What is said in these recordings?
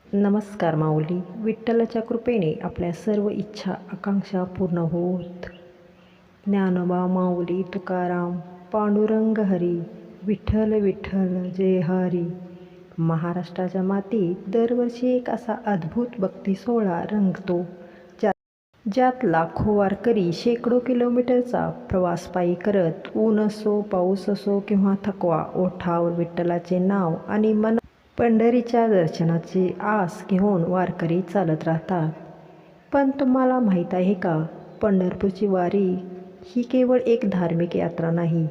नमस्कार माऊली. विठ्ठलाच्या कृपेने आपल्या सर्व इच्छा आकांक्षा पूर्ण होत. ज्ञानोबा माऊली तुकाराम. पांडुरंग हरी विठ्ठल विठ्ठल जय हरी. महाराष्ट्राच्या मातीत दरवर्षी एक असा अद्भुत भक्ती सोहळा रंगतो ज्यात लाखो वारकरी शेकडो किलोमीटरचा प्रवास पायी करत, ऊन असो पाऊस असो किंवा थकवा, ओठावर विठ्ठलाचे नाव आणि मन पंढरीच्या दर्शनाची आस घेऊन वारकरी चालत राहतात. पण तुम्हाला माहीत आहे का, पंढरपूरची वारी ही केवळ एक धार्मिक यात्रा नाही.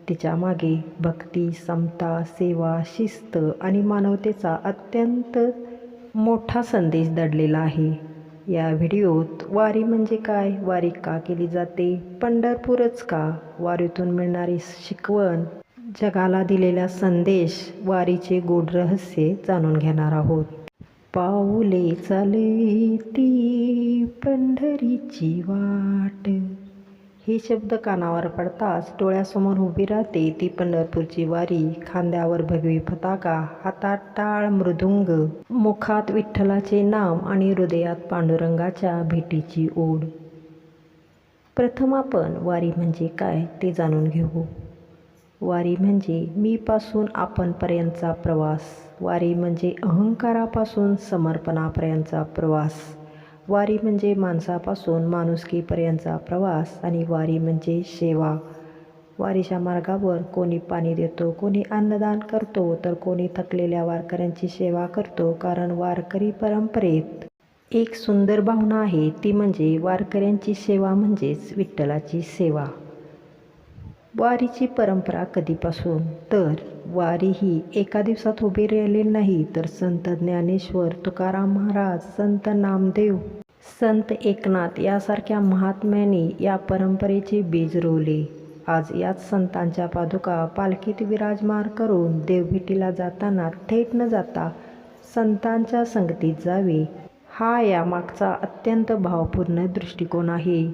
तिच्या मागे भक्ती, समता, सेवा, शिस्त आणि मानवतेचा अत्यंत मोठा संदेश दडलेला आहे. या व्हिडिओत वारी म्हणजे काय, वारी का केली जाते, पंढरपूरच का, वारीतून मिळणारी शिकवण, जगाला दिलेला संदेश, वारीचे गूढ रहस्य जाणून घेणार आहोत. पाऊले चालती पंढरीची वाट, हे शब्द कानावर पडताच डोळ्यासमोर उभी राहते ती पंढरपूरची वारी. खांद्यावर भगवी पताका, हातात टाळ मृदुंग, मुखात विठ्ठलाचे नाम आणि हृदयात पांडुरंगाच्या भेटीची ओढ. प्रथम आपण वारी म्हणजे काय ते जाणून घेऊ. वारी म्हणजे मी पासून आपणपर्यंतचा प्रवास. वारी म्हणजे अहंकारापासून समर्पणापर्यंतचा प्रवास. वारी म्हणजे माणसापासून माणुसकीपर्यंतचा प्रवास. आणि वारी म्हणजे सेवा. वारीच्या मार्गावर कोणी पाणी देतो, कोणी अन्नदान करतो, तर कोणी थकलेल्या वारकऱ्यांची सेवा करतो. कारण वारकरी परंपरेत एक सुंदर भावना आहे, ती म्हणजे वारकऱ्यांची सेवा म्हणजेच विठ्ठलाची सेवा. वारीची परंपरा कधीपासून, तर वारी ही एका दिवसात उभी राहिली नाही, तर संत ज्ञानेश्वर, तुकाराम महाराज, संत नामदेव, संत एकनाथ यासारख्या महात्म्यांनी या परंपरेचे बीज रोवले. आज याच संतांच्या पादुका पालखीत विराजमान करून देवभेटीला जाताना थेट न जाता संतांच्या संगतीत जावे, हा यामागचा अत्यंत भावपूर्ण दृष्टिकोन आहे.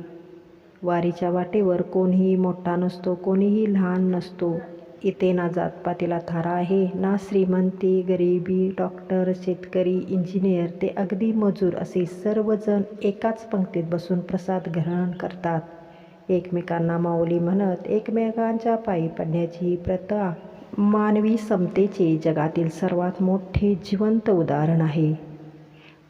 वारीच्या वाटेवर कोणीही मोठा नसतो, कोणीही लहान नसतो. इथे ना जातपातीला थारा आहे, ना श्रीमंती गरिबी, डॉक्टर, शेतकरी, इंजिनियर ते अगदी मजूर असे सर्वजण एकाच पंक्तीत बसून प्रसाद ग्रहण करतात. एकमेकांना माऊली म्हणत एकमेकांच्या पायी पडण्याची ही प्रथा मानवी समतेचे जगातील सर्वात मोठे जिवंत उदाहरण आहे.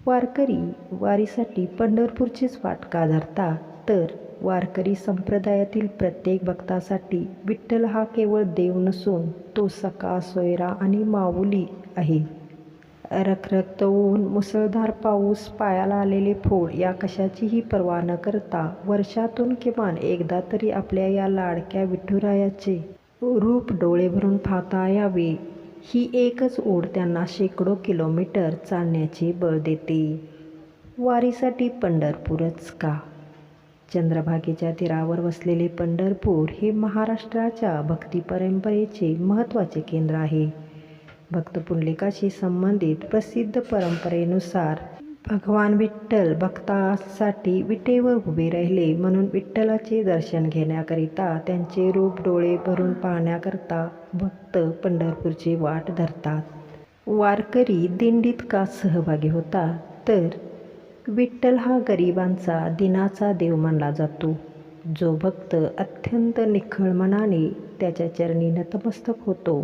वारकरी वारीसाठी पंढरपूरचीच वाट का धरतात, तर वारकरी संप्रदायातील प्रत्येक भक्तासाठी विठ्ठल हा केवळ देव नसून तो सखा, सोयरा आणि माऊली आहे. रखरखत ऊन, मुसळधार पाऊस, पायाला आलेले फोड या कशाचीही पर्वा न करता वर्षातून किमान एकदा तरी आपल्या या लाडक्या विठुरायाचे रूप डोळे भरून पाहता यावे, ही एकच ओढ त्यांना शेकडो किलोमीटर चालण्याचे बळ देते. वारीसाठी पंढरपूरच का? चंद्रभागेच्या तीरावर वसलेले पंढरपूर हे महाराष्ट्राच्या भक्ती परंपरेचे महत्त्वाचे केंद्र आहे. भक्त पुंडलिकाशी संबंधित प्रसिद्ध परंपरेनुसार भगवान विठ्ठल भक्तांसाठी विटेवर उभे राहिले, म्हणून विठ्ठलाचे दर्शन घेण्याकरिता, त्यांचे रूप डोळे भरून पाहण्याकरता भक्त पंढरपूरची वाट धरतात. वारकरी दिंडीत का सहभागी होतात, तर विठ्ठल हा गरिबांचा, दिनाचा देव मानला जातो. जो भक्त अत्यंत निखळ मनाने त्याच्या चरणी नतमस्तक होतो,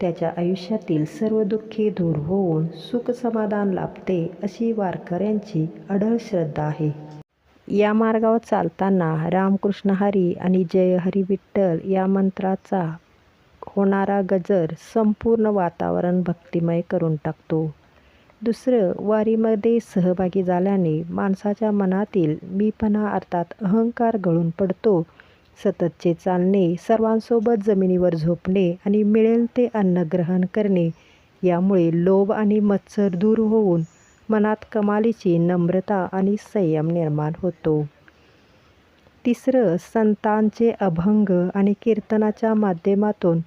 त्याच्या आयुष्यातील सर्व दुःखे दूर होऊन सुख समाधान लाभते, अशी वारकऱ्यांची अढळ श्रद्धा आहे. या मार्गावर चालताना रामकृष्ण हरी आणि जय हरी विठ्ठल या मंत्राचा होणारा गजर संपूर्ण वातावरण भक्तिमय करून टाकतो. दुसरं, वारीमध्ये सहभागी झाल्याने माणसाच्या मनातील मीपणा अर्थात अहंकार गळून पडतो. सततचे चालणे, सर्वांसोबत जमिनीवर झोपणे आणि मिळेल ते अन्न ग्रहण करणे यामुळे लोभ आणि मत्सर दूर होऊन मनात कमालीची नम्रता आणि संयम निर्माण होतो. तिसरं, संतांचे अभंग आणि कीर्तनाच्या माध्यमातून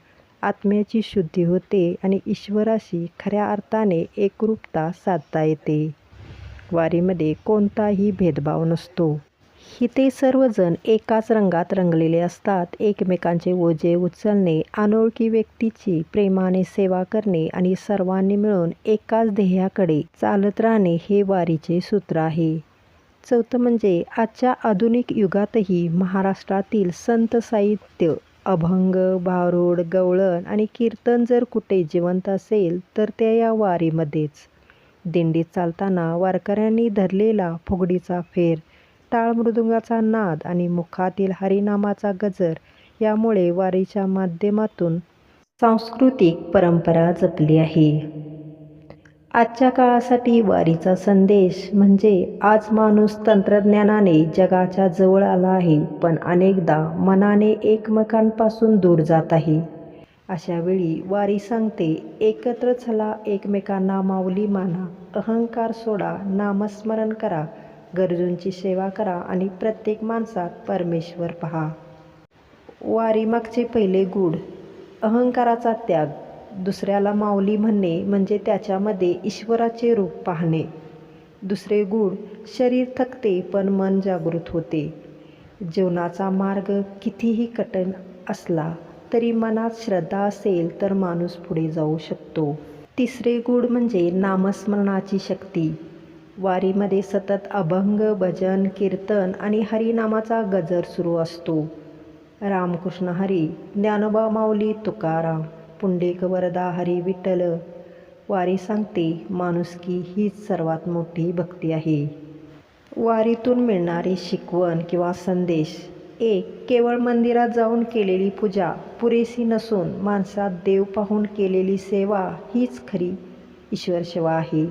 आत्म्याची शुद्धी होते आणि ईश्वराशी खऱ्या अर्थाने एकरूपता साधता येते. वारीमध्ये कोणताही भेदभाव नसतो. इथे सर्वजण एकाच रंगात रंगलेले असतात. एकमेकांचे ओझे उचलणे, अनोळखी व्यक्तीची प्रेमाने सेवा करणे आणि सर्वांनी मिळून एकाच ध्येयाकडे चालत राहणे हे वारीचे सूत्र आहे. चौथं म्हणजे आजच्या आधुनिक युगातही महाराष्ट्रातील संत साहित्य, अभंग, भारुड, गवळण आणि कीर्तन जर कुठे जिवंत असेल तर ते या वारीमध्येच. दिंडीत चालताना वारकऱ्यांनी धरलेला फुगडीचा फेर, टाळ मृदुंगाचा नाद आणि मुखातील हरिनामाचा गजर यामुळे वारीच्या माध्यमातून सांस्कृतिक परंपरा जपली आहे. आजच्या काळासाठी वारीचा संदेश म्हणजे आज माणूस तंत्रज्ञानाने जगाच्या जवळ आला आहे, पण अनेकदा मनाने एकमेकांपासून दूर जात आहे. अशा वेळी वारी सांगते, एकत्र चला, एकमेकांना माऊली माना, अहंकार सोडा, नामस्मरण करा, गरजूंची सेवा करा आणि प्रत्येक माणसात परमेश्वर पहा. वारीमागचे पहिले गूढ. अहंकाराचा त्याग. दुसऱ्याला माऊली म्हणणे म्हणजे त्याच्यामध्ये ईश्वराचे रूप पाहणे. दुसरे गूढ. शरीर थकते पण मन जागृत होते. जीवनाचा मार्ग कितीही कठीण असला तरी मनात श्रद्धा असेल तर माणूस पुढे जाऊ शकतो. तिसरे गूढ म्हणजे नामस्मरणाची शक्ती. वारीमध्ये सतत अभंग, भजन, कीर्तन आणि हरिनामाचा गजर सुरू असतो. रामकृष्ण हरी, ज्ञानोबा माऊली तुकाराम, पुंडलिक वरदा हरी विठ्ठल. वारी सांगते, माणुसकी हीच सर्वात मोठी भक्ती आहे. वारीतून मिळणारी शिकवण किंवा संदेश. 1. केवळ मंदिरात जाऊन केलेली पूजा पुरेशी नसून माणसात देव पाहून केलेली सेवा हीच खरी ईश्वर सेवा आहे.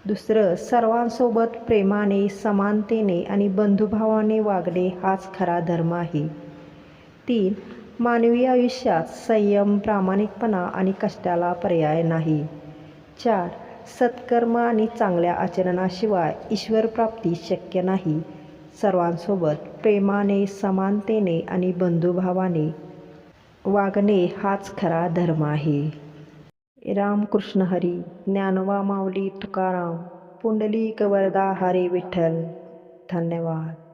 2. सर्वांसोबत प्रेमाने, समानतेने आणि बंधुभावाने वागणे हाच खरा धर्म आहे. 3. मानवी आयुष्यात संयम, प्रामाणिकपणा आणि कष्टाला पर्याय नाही. 4. सत्कर्म आणि चांगल्या आचरणाशिवाय ईश्वरप्राप्ती शक्य नाही. सर्वांसोबत प्रेमाने, समानतेने आणि बंधुभावाने वागणे हाच खरा धर्म आहे. रामकृष्ण हरी, ज्ञानोबा माऊली तुकाराम, पुंडलिक वरदा हरी विठ्ठल. धन्यवाद.